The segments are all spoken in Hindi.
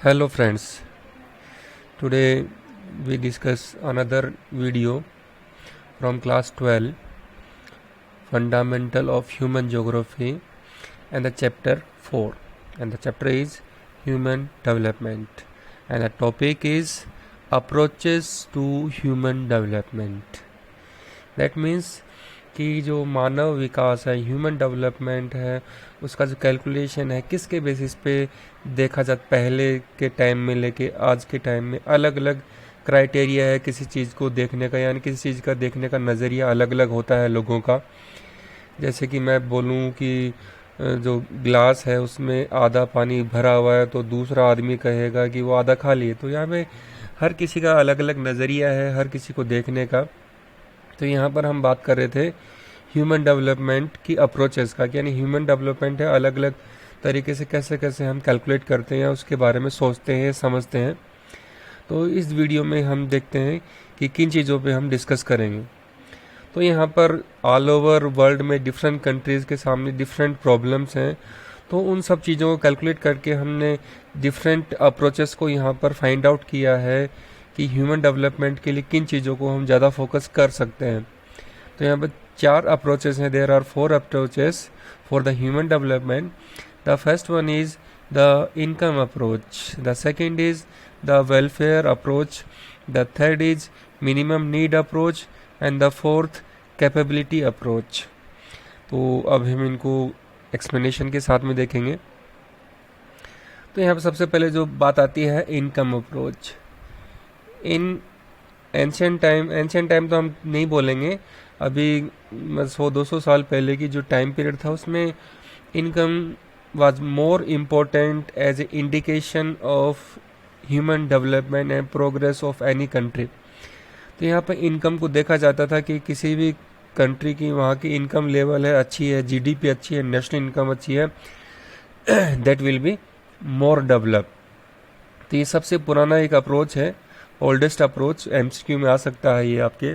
Hello friends, today we discuss another video from class 12 Fundamental of Human Geography and the chapter 4, and the chapter is Human Development and the topic is Approaches to Human Development. That means कि जो मानव विकास है, ह्यूमन डेवलपमेंट है, उसका जो कैलकुलेशन है किसके बेसिस पे देखा जाता, पहले के टाइम में लेके आज के टाइम में अलग अलग क्राइटेरिया है किसी चीज़ को देखने का, यानी किसी चीज़ का देखने का नज़रिया अलग अलग होता है लोगों का। जैसे कि मैं बोलूँ कि जो ग्लास है उसमें आधा पानी भरा हुआ है तो दूसरा आदमी कहेगा कि वो आधा खाली है। तो यहाँ पे हर किसी का अलग अलग नज़रिया है हर किसी को देखने का। तो यहाँ पर हम बात कर रहे थे ह्यूमन डेवलपमेंट की अप्रोचेस का, यानी ह्यूमन डेवलपमेंट है अलग अलग तरीके से कैसे कैसे हम कैलकुलेट करते हैं, उसके बारे में सोचते हैं, समझते हैं। तो इस वीडियो में हम देखते हैं कि किन चीज़ों पे हम डिस्कस करेंगे। तो यहाँ पर ऑल ओवर वर्ल्ड में डिफरेंट कंट्रीज़ के सामने डिफरेंट प्रॉब्लम्स हैं, तो उन सब चीज़ों को कैलकुलेट करके हमने डिफरेंट अप्रोचेस को यहाँ पर फाइंड आउट किया है कि ह्यूमन डेवलपमेंट के लिए किन चीज़ों को हम ज़्यादा फोकस कर सकते हैं। तो यहाँ पर 4 अप्रोचेस हैं, there are 4 approaches for the human development. The first one is the income approach, the second is the welfare approach, the third is minimum need approach and the fourth capability approach. तो अब हम इनको एक्सप्लेनेशन के साथ में देखेंगे। तो यहाँ पर सबसे पहले जो बात आती है income approach. In ancient time तो हम नहीं बोलेंगे, अभी 100-200 साल पहले की जो टाइम पीरियड था उसमें income was more important as a indication of human development and progress of any country. तो यहाँ पर इनकम को देखा जाता था कि किसी भी कंट्री की वहाँ की इनकम लेवल है अच्छी है, जीडीपी अच्छी है, नेशनल इनकम अच्छी है, that will be more develop. तो ये सबसे पुराना एक अप्रोच है, ओल्डेस्ट अप्रोच, एमसीक्यू में आ सकता है ये आपके।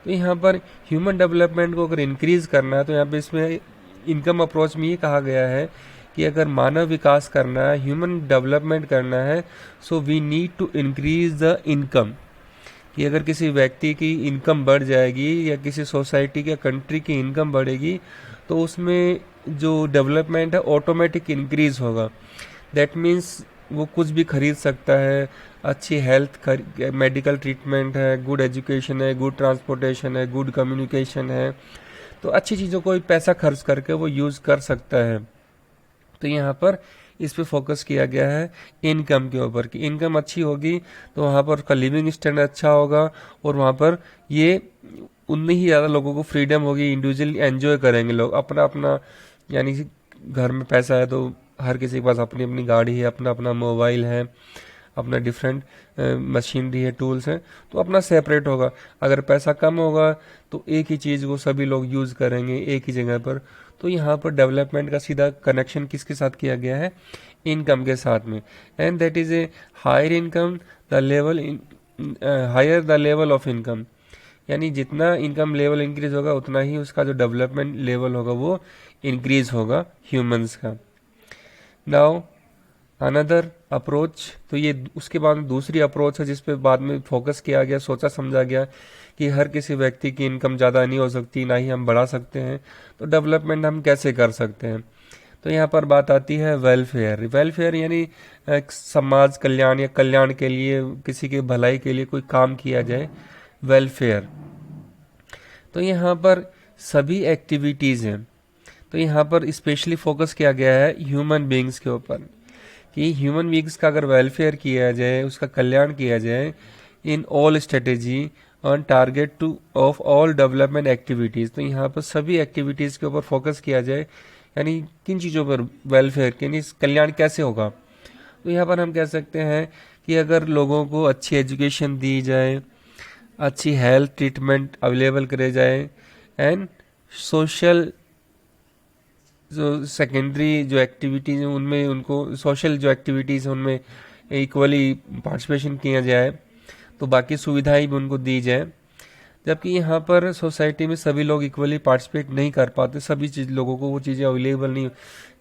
तो यहाँ पर ह्यूमन डेवलपमेंट को अगर इंक्रीज करना है तो यहाँ पे इसमें इनकम अप्रोच में ये कहा गया है कि अगर मानव विकास करना है, ह्यूमन डेवलपमेंट करना है, so we need to increase the income. कि अगर किसी व्यक्ति की इनकम बढ़ जाएगी या किसी सोसाइटी या कंट्री की इनकम बढ़ेगी तो उसमें जो डेवलपमेंट है ऑटोमेटिक इंक्रीज होगा। दैट मीन्स वो कुछ भी खरीद सकता है, अच्छी हेल्थ, मेडिकल ट्रीटमेंट है, गुड एजुकेशन है, गुड ट्रांसपोर्टेशन है, गुड कम्युनिकेशन है, तो अच्छी चीज़ों को पैसा खर्च करके वो यूज़ कर सकता है। तो यहाँ पर इस पे फोकस किया गया है इनकम के ऊपर कि इनकम अच्छी होगी तो वहाँ पर उसका लिविंग स्टैंडर्ड अच्छा होगा और वहाँ पर ये उतनी ही ज़्यादा लोगों को फ्रीडम होगी, इंडिविजुअली एंजॉय करेंगे लोग अपना अपना। यानी घर में पैसा है तो हर किसी के पास अपनी अपनी गाड़ी है, अपना अपना मोबाइल है, अपना डिफरेंट मशीनरी है, टूल्स हैं, तो अपना सेपरेट होगा। अगर पैसा कम होगा तो एक ही चीज़ को सभी लोग यूज़ करेंगे एक ही जगह पर। तो यहाँ पर डेवलपमेंट का सीधा कनेक्शन किसके साथ किया गया है, इनकम के साथ में। And that is a higher income the level, higher the level of income, यानी जितना इनकम लेवल इंक्रीज होगा उतना ही उसका जो डेवलपमेंट लेवल होगा वो इंक्रीज होगा ह्यूमंस का। नाउ अनदर अप्रोच, तो ये उसके बाद दूसरी अप्रोच है जिस पे बाद में फोकस किया गया, सोचा समझा गया कि हर किसी व्यक्ति की इनकम ज़्यादा नहीं हो सकती, ना ही हम बढ़ा सकते हैं, तो डेवलपमेंट हम कैसे कर सकते हैं। तो यहाँ पर बात आती है वेलफेयर। वेलफेयर यानी एक समाज कल्याण या कल्याण के लिए, किसी के भलाई के लिए कोई काम किया जाए, वेलफेयर। तो यहाँ पर सभी एक्टिविटीज़ हैं, तो यहाँ पर स्पेशली फोकस किया गया है ह्यूमन बींग्स के ऊपर कि ह्यूमन बींग्स का अगर वेलफेयर किया जाए, उसका कल्याण किया जाए in all strategy on target two of all development activities. तो यहाँ पर सभी एक्टिविटीज़ के ऊपर फोकस किया जाए, यानी किन चीज़ों पर वेलफेयर, यानी कल्याण कैसे होगा। तो यहाँ पर हम कह सकते हैं कि अगर लोगों को अच्छी एजुकेशन दी जाए, अच्छी हेल्थ ट्रीटमेंट अवेलेबल करे जाए, एंड सोशल जो सेकेंडरी जो एक्टिविटीज़ हैं उनमें उनको, सोशल जो एक्टिविटीज़ हैं उनमें इक्वली पार्टिसिपेशन किया जाए, तो बाकी सुविधाएं भी उनको दी जाए। जबकि यहाँ पर सोसाइटी में सभी लोग इक्वली पार्टिसिपेट नहीं कर पाते, सभी चीज़ लोगों को वो चीज़ें अवेलेबल नहीं,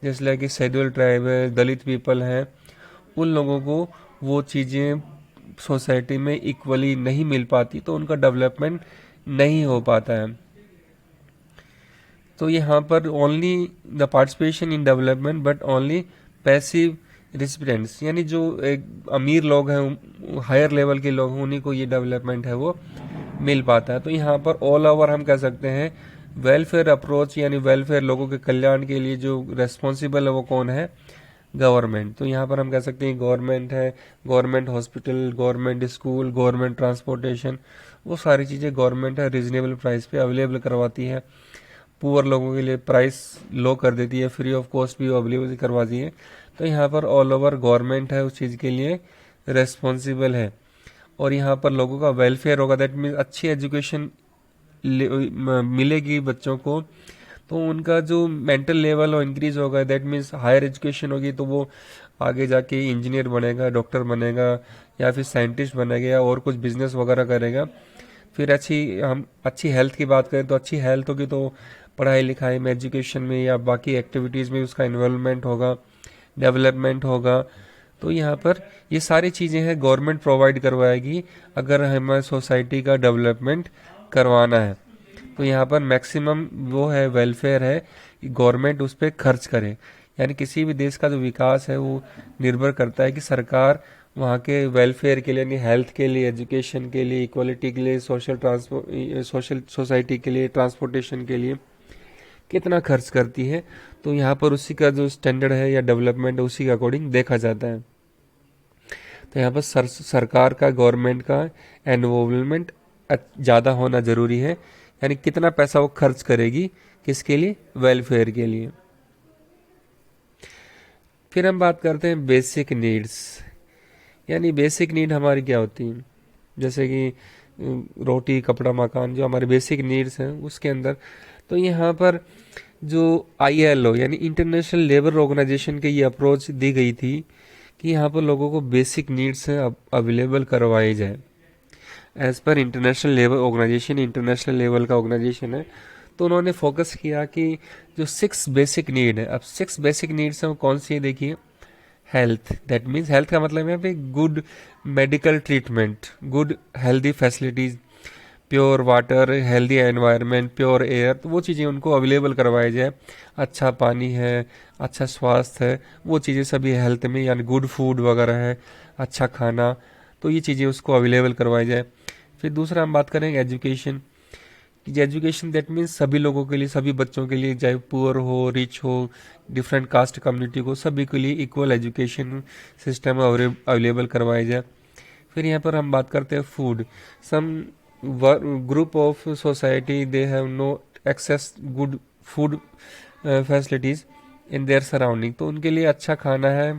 जैसे कि शेड्यूल ट्राइब है, दलित पीपल है, उन लोगों को वो चीज़ें सोसाइटी में इक्वली नहीं मिल पाती, तो उनका डेवलपमेंट नहीं हो पाता है। तो यहाँ पर only the participation in development but only passive recipients, यानी जो एक अमीर लोग हैं, हायर लेवल के लोग हैं, उन्हीं को ये डेवलपमेंट है वो मिल पाता है। तो यहाँ पर ऑल ओवर हम कह सकते हैं वेलफेयर अप्रोच, यानी वेलफेयर लोगों के कल्याण के लिए जो रेस्पॉन्सिबल है वो कौन है? गवर्नमेंट। तो यहाँ पर हम कह सकते हैं गवर्नमेंट है, government hospital, government school, government transportation, वो सारी चीज़ें गवर्नमेंट है रिजनेबल प्राइस पे अवेलेबल करवाती है। पुअर लोगों के लिए प्राइस लो कर देती है, फ्री ऑफ कॉस्ट भी अवेलेबल करवाती है। तो यहाँ पर ऑल ओवर गवर्नमेंट है उस चीज़ के लिए रेस्पॉन्सिबल है। और यहाँ पर लोगों का वेलफेयर होगा, दैट मीन्स अच्छी एजुकेशन मिलेगी बच्चों को, तो उनका जो मेंटल लेवल हो इंक्रीज होगा, दैट मीन्स हायर एजुकेशन होगी, तो वो आगे जाके इंजीनियर बनेगा, डॉक्टर बनेगा, या फिर साइंटिस्ट बनेगा, या और कुछ बिजनेस वगैरह करेगा। फिर हम अच्छी हेल्थ की बात करें तो अच्छी हेल्थ होगी तो पढ़ाई लिखाई में, एजुकेशन में या बाकी एक्टिविटीज़ में उसका इन्वॉल्वमेंट होगा, डेवलपमेंट होगा। तो यहाँ पर ये सारी चीज़ें हैं गवर्नमेंट प्रोवाइड करवाएगी अगर हमें सोसाइटी का डेवलपमेंट करवाना है। तो यहाँ पर मैक्सिमम वो है वेलफेयर है कि गवर्नमेंट उस पर खर्च करे, यानी किसी भी देश का जो विकास है वो निर्भर करता है कि सरकार वहाँ के वेलफेयर के लिए, यानी हेल्थ के लिए, एजुकेशन के लिए, इक्वालिटी के लिए, सोशल सोसाइटी के लिए, ट्रांसपोर्टेशन के लिए कितना खर्च करती है। तो यहाँ पर उसी का जो स्टैंडर्ड है या डेवलपमेंट है उसी के अकॉर्डिंग देखा जाता है। तो यहाँ पर सरकार का, गवर्नमेंट का इन्वॉल्वमेंट ज़्यादा होना ज़रूरी है, यानी कितना पैसा वो खर्च करेगी किसके लिए? वेलफेयर के लिए। फिर हम बात करते हैं बेसिक नीड्स, यानी बेसिक नीड हमारी क्या होती है, जैसे कि रोटी, कपड़ा, मकान, जो हमारे बेसिक नीड्स हैं उसके अंदर। तो यहाँ पर जो ILO यानी इंटरनेशनल लेबर ऑर्गेनाइजेशन के ये अप्रोच दी गई थी कि यहाँ पर लोगों को बेसिक नीड्स अवेलेबल करवाई जाए। As per international labour organisation, international level का ऑर्गेनाइजेशन है, तो उन्होंने फोकस किया कि जो 6 बेसिक नीड है, अब 6 बेसिक नीड्स हैं वो कौन सी है? देखिए, हेल्थ, दैट मीन्स हेल्थ का मतलब है पे good medical treatment, good healthy facilities, pure water, healthy environment, pure air, तो वो चीज़ें उनको अवेलेबल करवाई जाए। अच्छा पानी है, अच्छा स्वास्थ्य है, वो चीज़ें सभी हेल्थ में, यानी गुड फूड वगैरह है, अच्छा खाना, तो ये चीज़ें उसको अवेलेबल करवाई जाए। फिर दूसरा हम बात करेंगे एजुकेशन, एजुकेशन दैट मीन्स सभी लोगों के लिए, सभी बच्चों के लिए, चाहे पुअर हो, रिच हो, डिफरेंट कास्ट कम्युनिटी को, सभी के लिए इक्वल एजुकेशन सिस्टम अवेलेबल करवाया जाए। फिर यहाँ पर हम बात करते हैं food, some group of society they have no access good food facilities in their surrounding, तो उनके लिए अच्छा खाना है,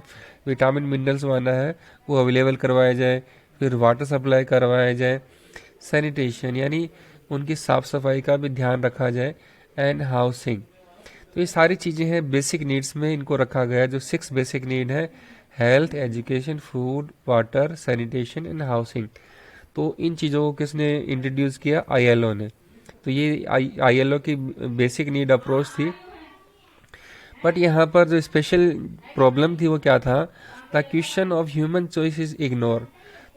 विटामिन मिनरल्स वाला है, वो अवेलेबल करवाया जाए। फिर वाटर सप्लाई करवाया जाए, सैनिटेशन यानी उनकी साफ़ सफाई का भी ध्यान रखा जाए, एंड हाउसिंग। तो ये सारी चीज़ें हैं बेसिक नीड्स में, इनको रखा गया है। जो 6 बेसिक नीड है, health, education, food, water, sanitation and housing. तो इन चीज़ों को किसने इंट्रोड्यूस किया? ILO ने। तो ये ILO की बेसिक नीड अप्रोच थी। बट यहाँ पर जो स्पेशल प्रॉब्लम थी वो क्या था? The question of human choice is ignore.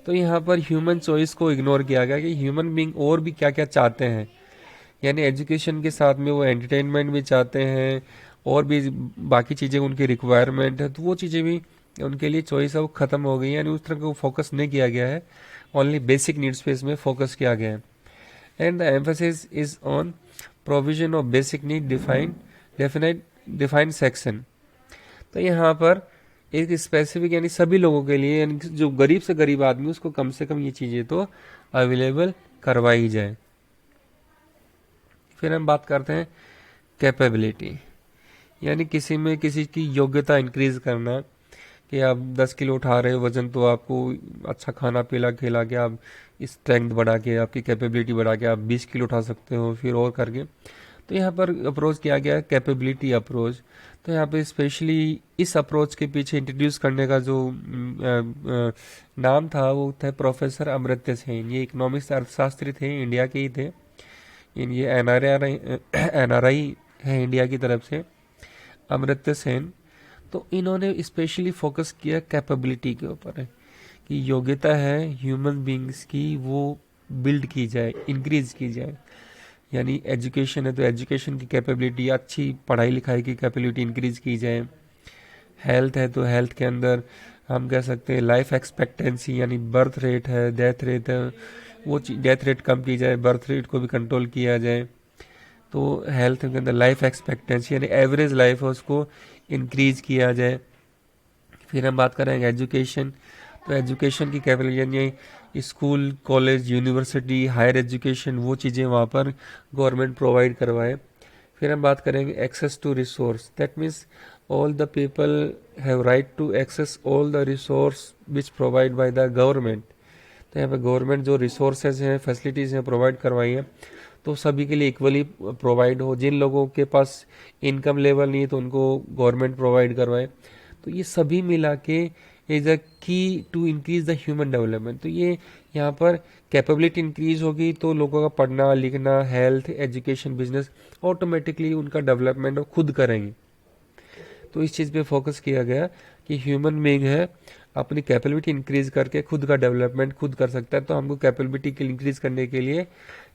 तो यहाँ पर ह्यूमन चॉइस को इग्नोर किया गया कि ह्यूमन बीइंग और भी क्या क्या चाहते हैं, यानी एजुकेशन के साथ में वो एंटरटेनमेंट भी चाहते हैं और भी बाकी चीज़ें उनकी रिक्वायरमेंट है, तो वो चीज़ें भी उनके लिए चॉइस है वो ख़त्म हो गई, यानी उस तरह को फोकस नहीं किया गया है, ओनली बेसिक नीड्स पे इसमें फोकस किया गया है। And the emphasis is on provision of basic need defined section. तो यहाँ पर एक स्पेसिफिक यानी सभी लोगों के लिए, यानी जो गरीब से गरीब आदमी उसको कम से कम ये चीज़ें तो अवेलेबल करवाई जाए। फिर हम बात करते हैं कैपेबिलिटी, यानी किसी में किसी की योग्यता इंक्रीज करना, कि आप 10 किलो उठा रहे हो वजन, तो आपको अच्छा खाना पीला खिला के आप स्ट्रेंथ बढ़ा के, आपकी कैपेबिलिटी बढ़ा के आप 20 किलो उठा सकते हो, फिर और करके। तो यहाँ पर अप्रोच किया गया कैपेबिलिटी अप्रोच। तो यहाँ पे स्पेशली इस अप्रोच के पीछे इंट्रोड्यूस करने का जो नाम था वो था प्रोफेसर अमर्त्य सेन। ये इकोनॉमिक्स अर्थशास्त्री थे, इंडिया के ही थे, ये NRI है इंडिया की तरफ से, अमर्त्य सेन। तो इन्होंने स्पेशली फोकस किया कैपेबिलिटी के ऊपर है कि योग्यता है ह्यूमन बींग्स की वो बिल्ड की जाए, इंक्रीज की जाए। यानी एजुकेशन है तो एजुकेशन की कैपेबिलिटी, अच्छी पढ़ाई लिखाई की कैपेबिलिटी इंक्रीज की जाए। हेल्थ है तो हेल्थ के अंदर हम कह सकते हैं लाइफ एक्सपेक्टेंसी यानी बर्थ रेट है, डेथ रेट है, वो डेथ रेट कम की जाए, बर्थ रेट को भी कंट्रोल किया जाए। तो हेल्थ के अंदर लाइफ एक्सपेक्टेंसी यानी एवरेज लाइफ है उसको इंक्रीज किया जाए। फिर हम बात करेंगे एजुकेशन, तो एजुकेशन की कैपेबिलिटी यानी school, college, university, higher education, वो चीज़ें वहाँ पर गवर्नमेंट प्रोवाइड करवाए। फिर हम बात करेंगे access to resource, that means all the people have right to access all the resource which provide by the government। तो यहाँ पे गवर्नमेंट जो रिसोर्सेज हैं, फैसिलिटीज़ हैं प्रोवाइड करवाई हैं, तो सभी के लिए इक्वली प्रोवाइड हो। जिन लोगों के पास इनकम लेवल नहीं है तो उनको गवर्नमेंट प्रोवाइड करवाए। तो ये सभी मिला के is a key to increase the human development. तो ये यहाँ पर कैपेबिलिटी इंक्रीज होगी तो लोगों का पढ़ना लिखना, हेल्थ, एजुकेशन, बिजनेस, ऑटोमेटिकली उनका डेवलपमेंट वो खुद करेंगे। तो इस चीज़ पे फोकस किया गया कि ह्यूमन बीइंग है अपनी कैपेबिलिटी इंक्रीज करके खुद का डेवलपमेंट खुद कर सकता है। तो हमको कैपेबिलिटी के इंक्रीज करने के लिए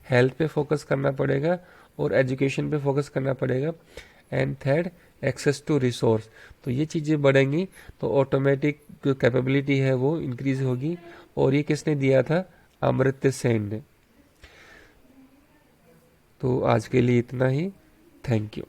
हेल्थ पे फोकस करना पड़ेगा और एजुकेशन पे फोकस करना पड़ेगा। And third, access to resource. तो ये चीज़ें बढ़ेंगी तो ऑटोमेटिक जो कैपेबिलिटी है वो इंक्रीज होगी। और ये किसने दिया था? अमर्त्य सेन ने। तो आज के लिए इतना ही। Thank you.